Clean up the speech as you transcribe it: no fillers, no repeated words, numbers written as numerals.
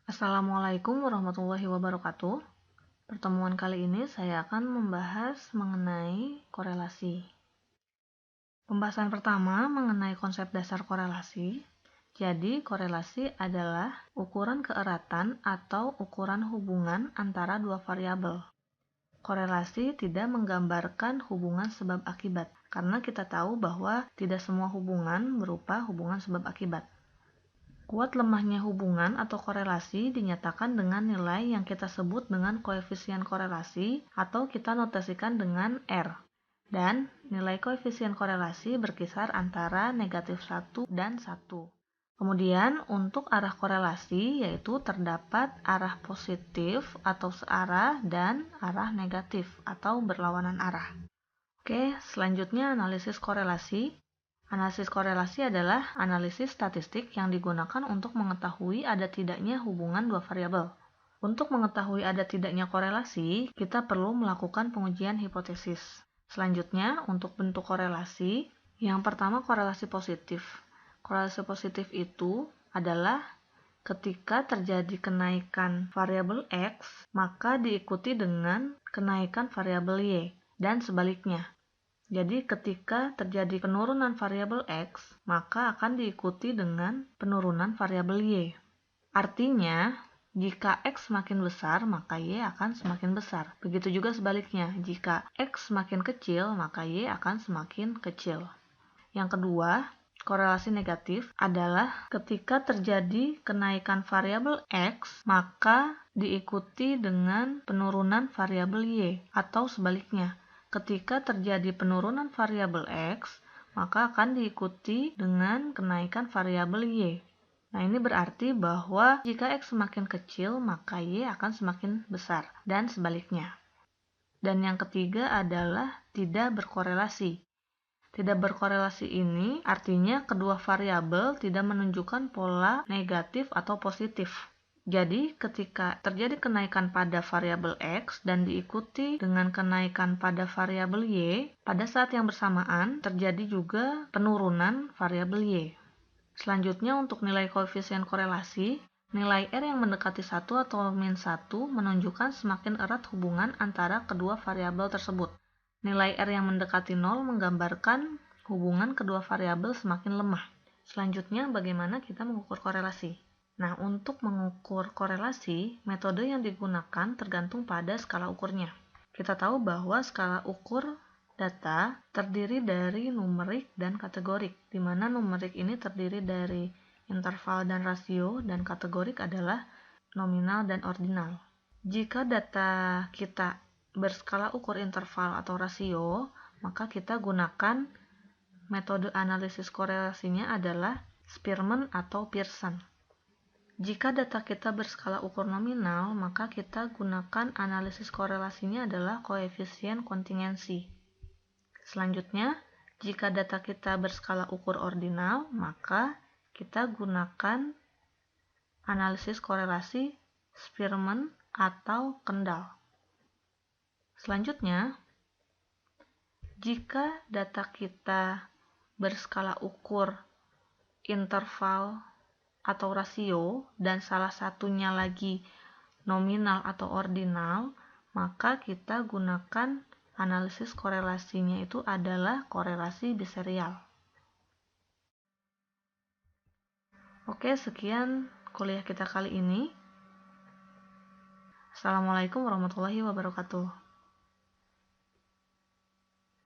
Assalamualaikum warahmatullahi wabarakatuh. Pertemuan kali ini saya akan membahas mengenai korelasi. Pembahasan pertama mengenai konsep dasar korelasi. Jadi, korelasi adalah ukuran keeratan atau ukuran hubungan antara dua variabel. Korelasi tidak menggambarkan hubungan sebab akibat, karena kita tahu bahwa tidak semua hubungan berupa hubungan sebab akibat. Kuat lemahnya hubungan atau korelasi dinyatakan dengan nilai yang kita sebut dengan koefisien korelasi atau kita notasikan dengan R. Dan nilai koefisien korelasi berkisar antara negatif 1 dan 1. Kemudian untuk arah korelasi yaitu terdapat arah positif atau searah dan arah negatif atau berlawanan arah. Oke, selanjutnya analisis korelasi. Analisis korelasi adalah analisis statistik yang digunakan untuk mengetahui ada tidaknya hubungan dua variabel. Untuk mengetahui ada tidaknya korelasi, kita perlu melakukan pengujian hipotesis. Selanjutnya, untuk bentuk korelasi, yang pertama korelasi positif. Korelasi positif itu adalah ketika terjadi kenaikan variabel X, maka diikuti dengan kenaikan variabel Y, dan sebaliknya. Jadi ketika terjadi penurunan variabel X, maka akan diikuti dengan penurunan variabel Y. Artinya, jika X semakin besar, maka Y akan semakin besar. Begitu juga sebaliknya, jika X semakin kecil, maka Y akan semakin kecil. Yang kedua, korelasi negatif adalah ketika terjadi kenaikan variabel X, maka diikuti dengan penurunan variabel Y, atau sebaliknya. Ketika terjadi penurunan variabel X, maka akan diikuti dengan kenaikan variabel Y. Nah, ini berarti bahwa jika X semakin kecil, maka Y akan semakin besar, dan sebaliknya. Dan yang ketiga adalah tidak berkorelasi. Tidak berkorelasi ini artinya kedua variabel tidak menunjukkan pola negatif atau positif. Jadi, ketika terjadi kenaikan pada variabel X dan diikuti dengan kenaikan pada variabel Y, pada saat yang bersamaan terjadi juga penurunan variabel Y. Selanjutnya, untuk nilai koefisien korelasi, nilai R yang mendekati 1 atau min 1 menunjukkan semakin erat hubungan antara kedua variabel tersebut. Nilai R yang mendekati 0 menggambarkan hubungan kedua variabel semakin lemah. Selanjutnya, bagaimana kita mengukur korelasi? Nah, untuk mengukur korelasi, metode yang digunakan tergantung pada skala ukurnya. Kita tahu bahwa skala ukur data terdiri dari numerik dan kategorik, di mana numerik ini terdiri dari interval dan rasio, dan kategorik adalah nominal dan ordinal. Jika data kita berskala ukur interval atau rasio, maka kita gunakan metode analisis korelasinya adalah Spearman atau Pearson. Jika data kita berskala ukur nominal, maka kita gunakan analisis korelasinya adalah koefisien kontingensi. Selanjutnya, jika data kita berskala ukur ordinal, maka kita gunakan analisis korelasi Spearman atau Kendall. Selanjutnya, jika data kita berskala ukur interval atau rasio dan salah satunya lagi nominal atau ordinal, maka kita gunakan analisis korelasinya itu adalah korelasi biserial. Oke, sekian kuliah kita kali ini. Assalamualaikum warahmatullahi wabarakatuh.